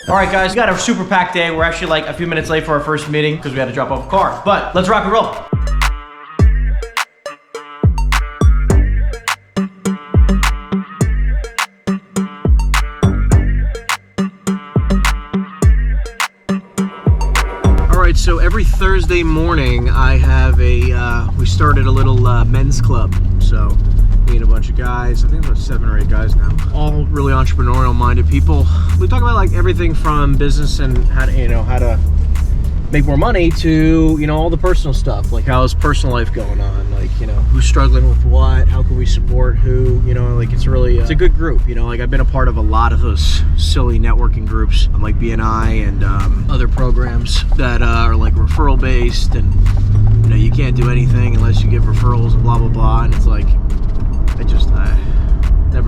All right, guys, we got a super packed day. We're actually like a few minutes late for our first meeting because we had to drop off a car. But let's rock and roll. All right, so every Thursday morning I have we started a little men's club. So me and a bunch of guys, I think about 7 or 8 guys now, all really entrepreneurial minded people. We talk about like everything from business and how to make more money to, all the personal stuff, like how's personal life going on, like, who's struggling with what, how can we support who, like it's really, it's a good group, like I've been a part of a lot of those silly networking groups, like BNI and other programs that are like referral based, and you can't do anything unless you give referrals and blah, blah, blah, and it's like,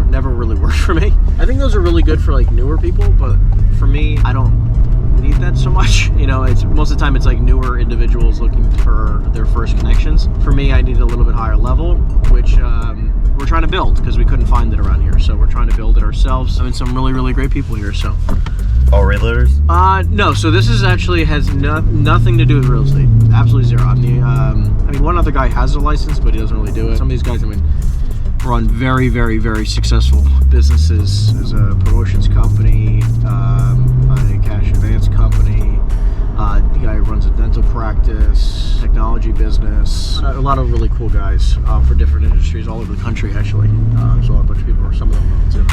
never really worked for me. I think those are really good for like newer people, but for me, I don't need that so much. It's most of the time it's like newer individuals looking for their first connections. For me, I need a little bit higher level, which we're trying to build because we couldn't find it around here. So we're trying to build it ourselves. I mean, some really, really great people here. So. All realtors? No. So this is actually has nothing to do with real estate. Absolutely zero. I mean, one other guy has a license, but he doesn't really do it. Some of these guys, run very, very, very successful businesses. There's a promotions company, a cash advance company, the guy who runs a dental practice, technology business. A lot of really cool guys for different industries all over the country, actually. There's a bunch of people, or some of them know too.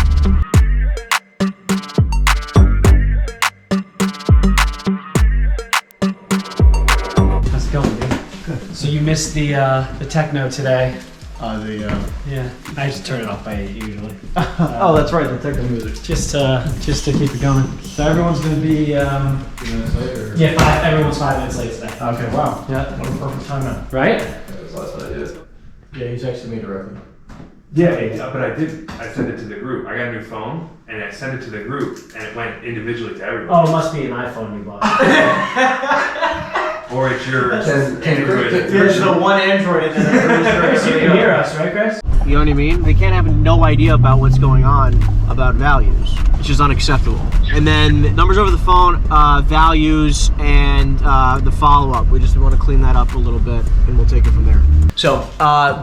How's it going, dude? Good. So you missed the techno today. Yeah, I just turn it off by 8 usually. Oh, that's right, the techno music. Just to keep it going. So everyone's gonna be minutes later. Yeah, everyone's 5 minutes late today. Okay, wow. Yeah, What a perfect time now. right? That was last night, Yeah, he texted me directly. Yeah, but I sent it to the group. I got a new phone, and I sent it to the group, and it went individually to everyone. Oh, it must be an iPhone you bought. Or it's your Android. There's the one Android and then Chris, you can hear us, right, Chris? You know what I mean? They can't have no idea about what's going on about values. It's just unacceptable. And then numbers over the phone, values, and the follow-up. We just want to clean that up a little bit, and we'll take it from there. So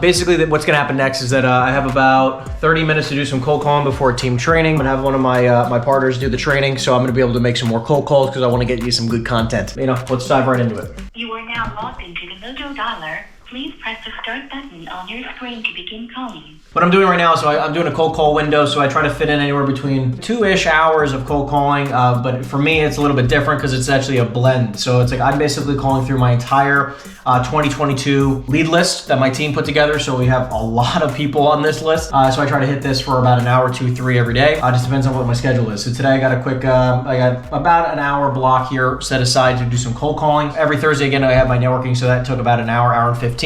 basically what's going to happen next is that I have about 30 minutes to do some cold calling before team training. I'm going to have one of my partners do the training, so I'm going to be able to make some more cold calls because I want to get you some good content. Let's dive right into it. You are now logged into the Mojo Dialer. Please press the start button on your screen to begin calling. What I'm doing right now, so I'm doing a cold call window, so I try to fit in anywhere between 2-ish hours of cold calling, but for me it's a little bit different because it's actually a blend. So it's like I'm basically calling through my entire 2022 lead list that my team put together, so we have a lot of people on this list. So I try to hit this for about an hour, 2, 3 every day. Just depends on what my schedule is. So today I got I got about an hour block here set aside to do some cold calling. Every Thursday again I have my networking, so that took about an hour and 15.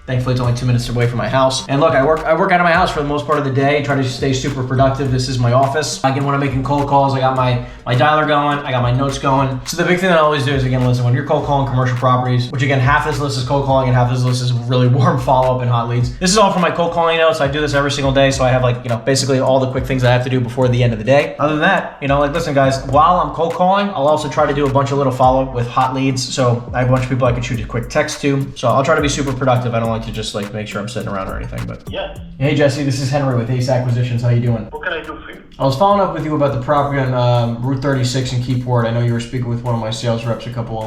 Thankfully, it's only 2 minutes away from my house. And look, I work out of my house for the most part of the day, try to stay super productive. This is my office. Again, when I'm making cold calls, I got my dialer going, I got my notes going. So the big thing that I always do is, again, listen, when you're cold calling commercial properties, which again, half this list is cold calling and half this list is really warm follow-up and hot leads. This is all from my cold calling notes. I do this every single day, so I have basically all the quick things I have to do before the end of the day. Other than that, listen, guys, while I'm cold calling, I'll also try to do a bunch of little follow-up with hot leads. So I have a bunch of people I can shoot a quick text to. So I'll try to be super productive. I don't like to just make sure I'm sitting around or anything, but Yeah. Hey Jesse, this is Henry with Ace Acquisitions. How you doing? What can I do for you? I was following up with you about the property on Route 36 in Keyport. I know you were speaking with one of my sales reps a couple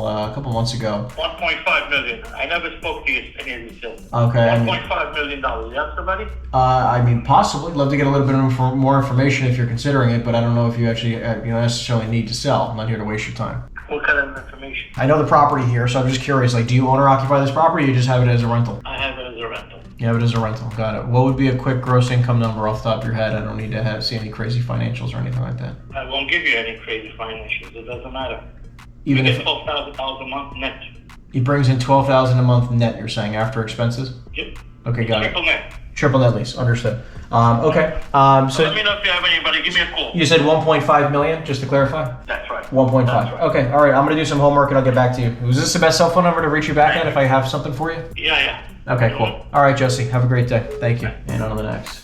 months ago. 1.5 million. I never spoke to you any of these sales. Okay. $1.5 million. You have somebody? Possibly. Love to get a little bit more information if you're considering it, but I don't know if you actually necessarily need to sell. I'm not here to waste your time. What kind of information? I know the property here, so I'm just curious. Do you own or occupy this property, or you just have it as a rental? I have it as a rental. You have it as a rental. Got it. What would be a quick gross income number off the top of your head? I don't need to see any crazy financials or anything like that. I won't give you any crazy financials. It doesn't matter. Even if $12,000 a month net. he brings in $12,000 a month net, you're saying, after expenses? Yep. Okay, got Triple it. net. Triple net lease. Understood. Okay. So let me know if you have anybody. Give me a call. You said 1.5 million, just to clarify? That's right. 1.5. That's right. Okay, all right. I'm going to do some homework and I'll get back to you. Was this the best cell phone number to reach you back at if I have something for you? Yeah. Okay, cool. All right, Jesse. Have a great day. Thank you. And on to the next.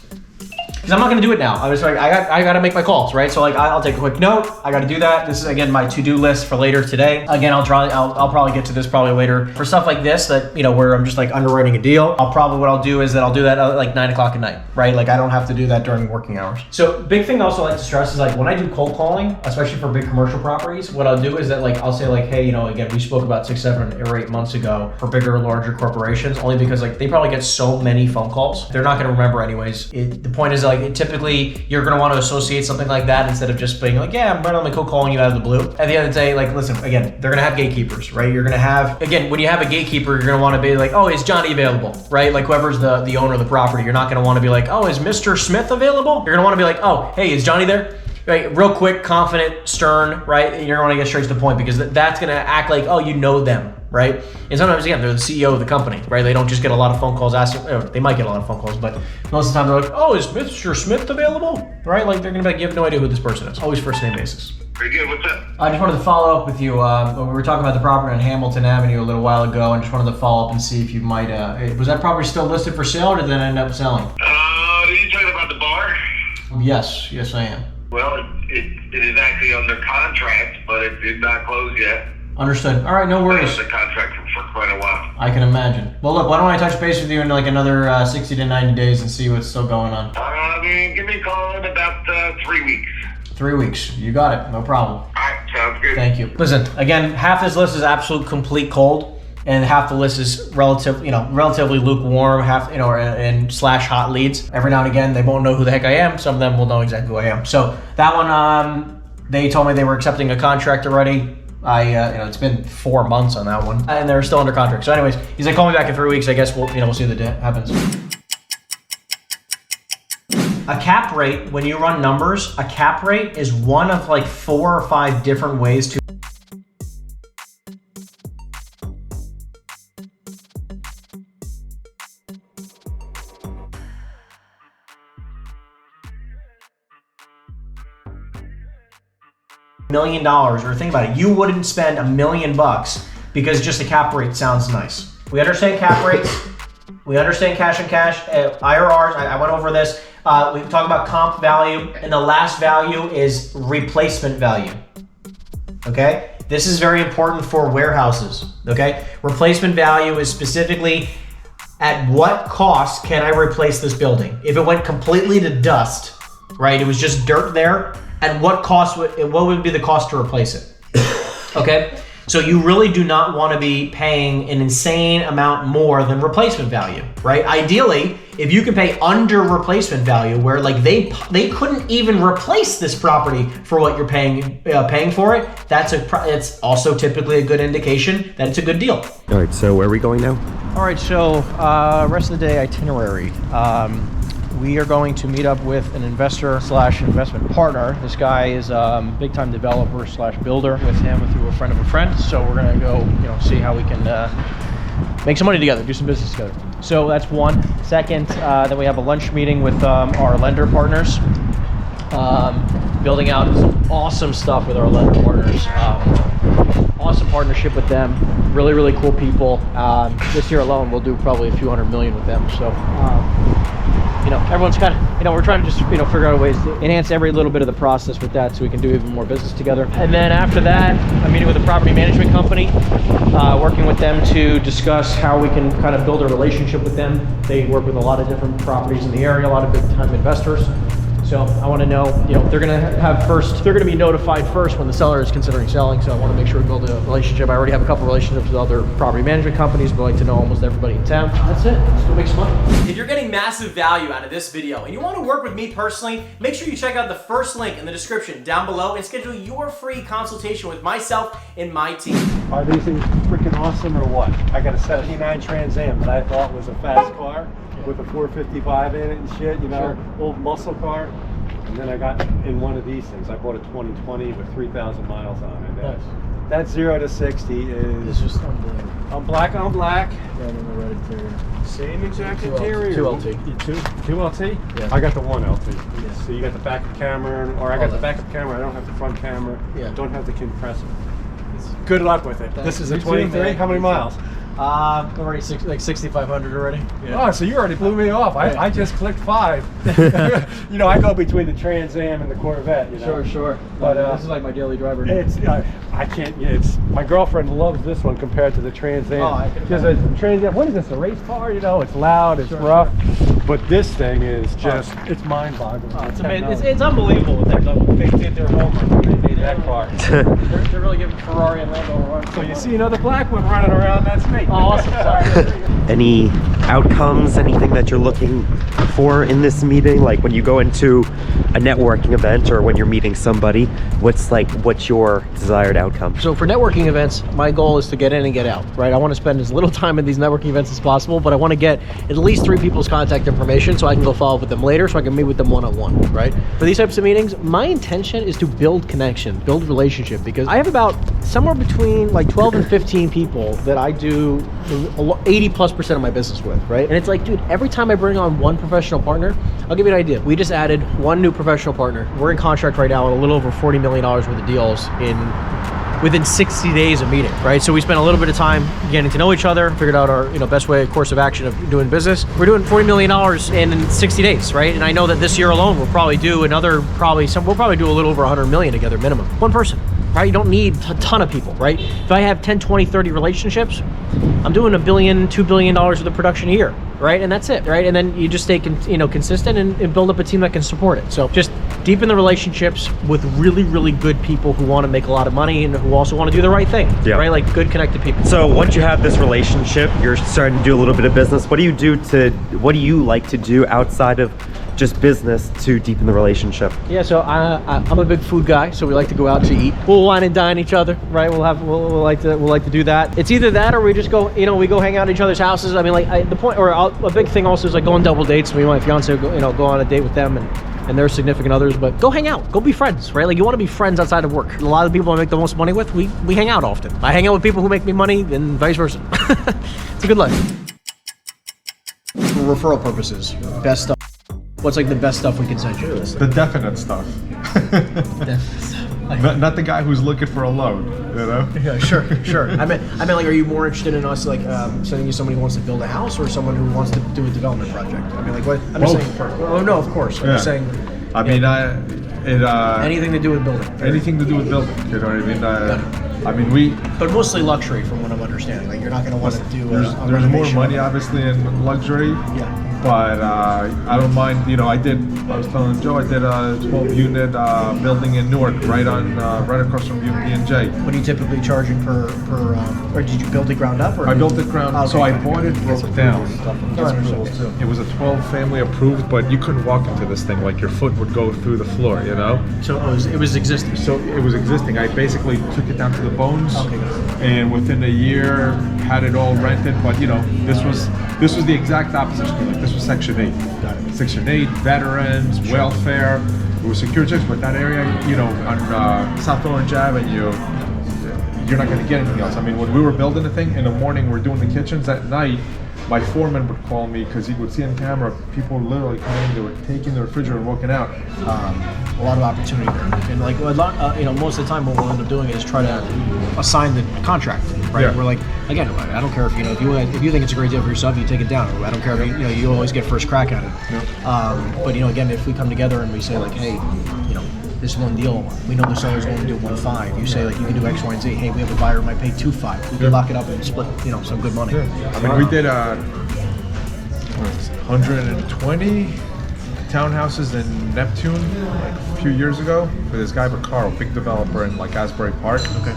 because I'm not gonna do it now. I was like, I gotta make my calls, right? So like, I'll take a quick note. I gotta do that. This is again my to-do list for later today. Again, I'll probably get to this probably later. For stuff like this that, you know, where I'm just like underwriting a deal, what I'll do is that I'll do that at like 9 o'clock at night, right? Like I don't have to do that during working hours. So big thing I also like to stress is like when I do cold calling, especially for big commercial properties, what I'll do is that like, I'll say like, hey, you know, again, we spoke about 6, 7, or 8 months ago for bigger, larger corporations, only because like they probably get so many phone calls. They're not gonna remember anyways. The point is like, typically you're gonna want to associate something like that instead of just being like, yeah, I'm randomly cold calling you out of the blue. At the end of the day, like, listen, again, they're gonna have gatekeepers, right? You're gonna have, again, when you have a gatekeeper, you're gonna want to be like, oh, is Johnny available, right? Like whoever's the owner of the property, you're not gonna want to be like, oh, is Mr. Smith available? You're gonna want to be like, oh, hey, is Johnny there? Right, real quick, confident, stern, right? You're gonna want to get straight to the point because that's gonna act like, oh, you know them, right? And sometimes, again, they're the CEO of the company, right? They don't just get a lot of phone calls asking, or they might get a lot of phone calls, but most of the time they're like, oh, is Mr. Smith available? Right? Like they're gonna be like, you have no idea who this person is. Always first name basis. Very good. What's up? I just wanted to follow up with you. We were talking about the property on Hamilton Avenue a little while ago, and just wanted to follow up and see if you might, was that property still listed for sale or did that end up selling? Are you talking about the bar? Yes, I am. Well, it is actually under contract, but it did not close yet. Understood. All right, no It worries. was under contract for quite a while. I can imagine. Well, look, why don't I touch base with you in like another 60 to 90 days and see what's still going on? Give me a call in about 3 weeks. 3 weeks. You got it. No problem. All right, sounds good. Thank you. Listen, again, half this list is absolute complete cold, and half the list is relatively lukewarm, and slash hot leads. Every now and again, they won't know who the heck I am. Some of them will know exactly who I am. So that one, they told me they were accepting a contract already. It's been 4 months on that one, and they're still under contract. So anyways, he's like, call me back in 3 weeks. I guess we'll see what happens. A cap rate, when you run numbers, a cap rate is one of like 4 or 5 different ways to $1 million, or think about it, you wouldn't spend $1 million because just a cap rate sounds nice. We understand cap rates, we understand cash and cash, IRRs, I went over this. We talk about comp value, and the last value is replacement value, okay? This is very important for warehouses, okay? Replacement value is specifically at what cost can I replace this building? If it went completely to dust, right, it was just dirt there, at what cost, what would be the cost to replace it, okay? So you really do not want to be paying an insane amount more than replacement value, right? Ideally, if you can pay under replacement value, where like they couldn't even replace this property for what you're paying for it, it's also typically a good indication that it's a good deal. All right, so where are we going now? All right, so rest of the day itinerary. We are going to meet up with an investor slash investment partner. This guy is a big time developer slash builder with him through a friend of a friend. So we're gonna go, see how we can make some money together, do some business together. So that's one. Second, then we have a lunch meeting with our lender partners, building out some awesome stuff with our lender partners. Awesome partnership with them. Really, really cool people. This year alone, we'll do probably a few $100 million with them. So. Everyone's kind of, we're trying to just, figure out ways to enhance every little bit of the process with that so we can do even more business together. And then after that, I'm meeting with a property management company, working with them to discuss how we can kind of build a relationship with them. They work with a lot of different properties in the area, a lot of big time investors. So I want to know, they're going to be notified first when the seller is considering selling. So I want to make sure we build a relationship. I already have a couple relationships with other property management companies, but I like to know almost everybody in town. That's it. Let's go make some money. If you're getting massive value out of this video and you want to work with me personally, make sure you check out the first link in the description down below and schedule your free consultation with myself and my team. Are these things freaking awesome or what? I got a 79 Trans Am that I thought was a fast car with a 455 in it and shit, old muscle car. And then I got in one of these things. I bought a 2020 with 3,000 miles on it. Nice. That 0 to 60 is... It's just unbelievable. I'm black on black. Yeah, in the red interior. Same exact interior. 2 LT. Two LT? Yeah. I got the 1 LT. Yeah. So you got the backup camera, or I got the backup camera. I don't have the front camera. Yeah. Don't have the compressor. Good luck with it. This is a 23. How many miles? I'm already like 6,500 already. Yeah. Oh, so you already blew me off. I just clicked 5. You know, I go between the Trans Am and the Corvette. You know? Sure. But this is like my daily driver. It's I can't. It's my girlfriend loves this one compared to the Trans Am. Oh, I can Because a Trans Am, what is this? A race car? You know, it's loud, it's rough. But this thing is just, it's mind-boggling. It's amazing. It's unbelievable what they've done. They did their homework when they made that car. they're really giving Ferrari and Lambo a run. So you see another black one running around, that's me. Oh, awesome. Sorry. Any outcomes, anything that you're looking for in this meeting? Like when you go into a networking event or when you're meeting somebody, what's your desired outcome? So for networking events, my goal is to get in and get out, right? I want to spend as little time in these networking events as possible, but I want to get at least 3 people's contact information so I can go follow up with them later, so I can meet with them one-on-one, right? For these types of meetings, my intention is to build connection, build relationship, because I have about somewhere between like 12 and 15 people that I do 80+% of my business with, right? And it's like, dude, every time I bring on one professional partner, I'll give you an idea. We just added 1 new professional partner. We're in contract right now with a little over $40 million worth of deals within 60 days of meeting, right? So we spent a little bit of time getting to know each other, figured out our best course of action of doing business. We're doing $40 million in 60 days, right? And I know that this year alone, we'll probably do we'll probably do a little over 100 million together minimum. One person, right? You don't need a ton of people, right? If I have 10, 20, 30 relationships, I'm doing $1 billion, $2 billion worth of production a year, right? And that's it, right? And then you just stay consistent and build up a team that can support it. So just deepen the relationships with really, really good people who want to make a lot of money and who also want to do the right thing, right? Like good connected people. So once you have this relationship, you're starting to do a little bit of business. What do you like to do outside of just business to deepen the relationship? Yeah, so I'm a big food guy, so we like to go out to eat. We'll wine and dine each other, right? We'll like to do that. It's either that or we just go, we go hang out at each other's houses. I mean, like a big thing also is like go on double dates. Me and my fiance go on a date with them and their significant others, but go hang out, go be friends, right? Like you want to be friends outside of work. A lot of the people I make the most money with, we hang out often. I hang out with people who make me money and vice versa. It's a good life. For referral purposes, best stuff. What's like the best stuff we can send you? The definite stuff. Not the guy who's looking for a loan, you know? Yeah, sure. I meant like, are you more interested in us like sending you somebody who wants to build a house or someone who wants to do a development project? I mean, like what? I'm just saying. Oh no, of course. I'm just saying. I mean, anything to do with building. Anything to do with building. You know what I mean? But mostly luxury, from what I'm understanding. Like you're not going to want to do. There's more money, obviously, in luxury. Yeah. But I don't mind. I was telling Joe, I did a 12-unit building in Newark, right across from B&J. What are you typically charging per? Or did you build it ground up? Or I built it ground. Okay. So I bought it, broke down. It was a 12-family approved, but you couldn't walk into this thing. Like your foot would go through the floor, So it was existing. So it was existing. I basically took it down to the bones, and within a year had it all rented. But this was the exact opposite. Like this was Section 8. Got it. Section 8, veterans, welfare. It was secure checks, but that area, on South Orange Avenue, you're not going to get anything else. I mean, when we were building the thing in the morning, we're doing the kitchens. At night, my foreman would call me because he would see on camera people literally coming in, they were taking the refrigerator and walking out. A lot of opportunity there, and like a lot, most of the time what we'll end up doing is try to assign the contract, right? Yeah. We're like, again, I don't care if if you think it's a great deal for yourself, you take it down. I don't care if you always get first crack at it. Yeah. But again, if we come together and we say like, hey, this one deal, we know the seller's going to do 1.5. You say like you can do X, Y, and Z. Hey, we have a buyer who might pay 2.5. We can lock it up and split, some good money. Yeah. I mean, we did 120 townhouses in Neptune like a few years ago for this guy Vaccaro, big developer in like Asbury Park. Okay.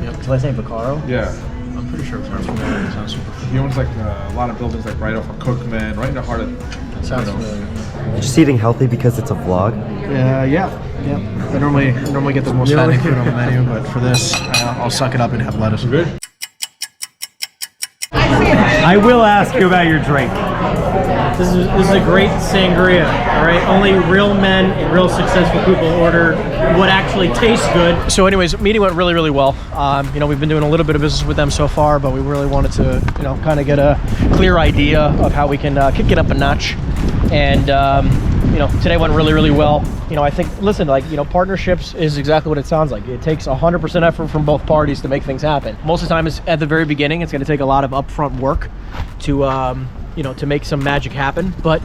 Yep. So I say Vaccaro. Yeah. I'm pretty sure it sounds familiar. It sounds super familiar. He owns like a lot of buildings like right off of Cookman, right in the heart of. Sounds familiar. Just eating healthy because it's a vlog. Yeah. I normally get the most fattening food on the menu, but for this, I'll suck it up and have lettuce. Good. I will ask you about your drink. This is a great sangria, all right? Only real men and real successful people order what actually tastes good. So anyways, meeting went really, really well. We've been doing a little bit of business with them so far, but we really wanted to, kind of get a clear idea of how we can kick it up a notch. And, today went really, really well. I think, listen, like, partnerships is exactly what it sounds like. It takes 100% effort from both parties to make things happen. Most of the time, it's at the very beginning. It's going to take a lot of upfront work to, to make some magic happen. But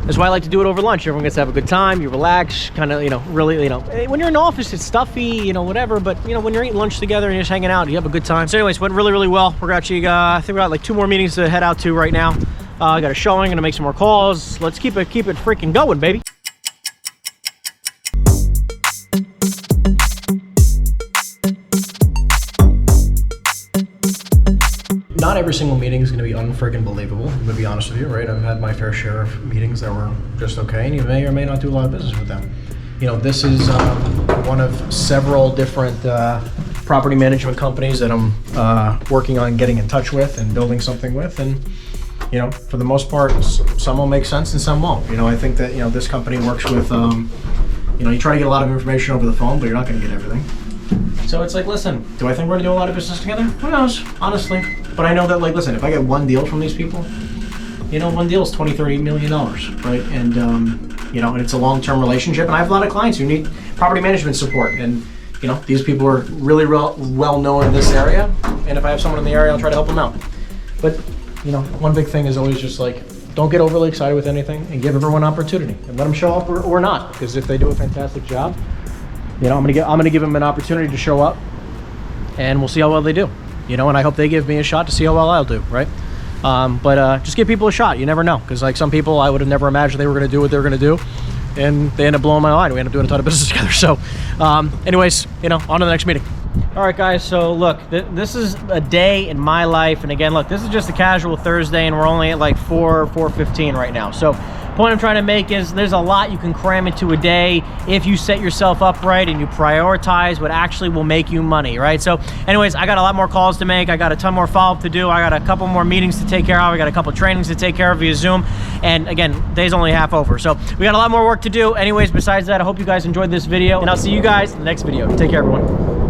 that's why I like to do it over lunch. Everyone gets to have a good time. You relax, kind of, really, when you're in the office, it's stuffy, whatever. But, when you're eating lunch together and you're just hanging out, you have a good time. So anyways, went really, really well. We're actually, I think we got like 2 more meetings to head out to right now. I got a showing, gonna make some more calls. Let's keep it freaking going, baby. Not every single meeting is gonna be unfreaking believable, I'm gonna be honest with you, right? I've had my fair share of meetings that were just okay, and you may or may not do a lot of business with them. This is one of several different property management companies that I'm working on getting in touch with and building something with, and for the most part, some will make sense and some won't. I think that, this company works with, you try to get a lot of information over the phone, but you're not going to get everything. So it's like, listen, do I think we're going to do a lot of business together? Who knows, honestly. But I know that, like, listen, if I get one deal from these people, one deal is $20, $30 million, right? And, and it's a long-term relationship. And I have a lot of clients who need property management support. And, these people are really well known in this area. And if I have someone in the area, I'll try to help them out. But, one big thing is always just like, don't get overly excited with anything and give everyone an opportunity and let them show up or not. Because if they do a fantastic job, I'm gonna give them an opportunity to show up, and we'll see how well they do. And I hope they give me a shot to see how well I'll do, right? But just give people a shot. You never know, because like some people, I would have never imagined they were gonna do what they were gonna do, and they end up blowing my mind. We end up doing a ton of business together. So, anyways, on to the next meeting. All right, guys, so look, this is a day in my life. And again, look, this is just a casual Thursday, and we're only at like 4:15 right now. So point I'm trying to make is there's a lot you can cram into a day if you set yourself up right and you prioritize what actually will make you money, right? So anyways, I got a lot more calls to make. I got a ton more follow-up to do. I got a couple more meetings to take care of. I got a couple trainings to take care of via Zoom. And again, day's only half over. So we got a lot more work to do. Anyways, besides that, I hope you guys enjoyed this video, and I'll see you guys in the next video. Take care, everyone.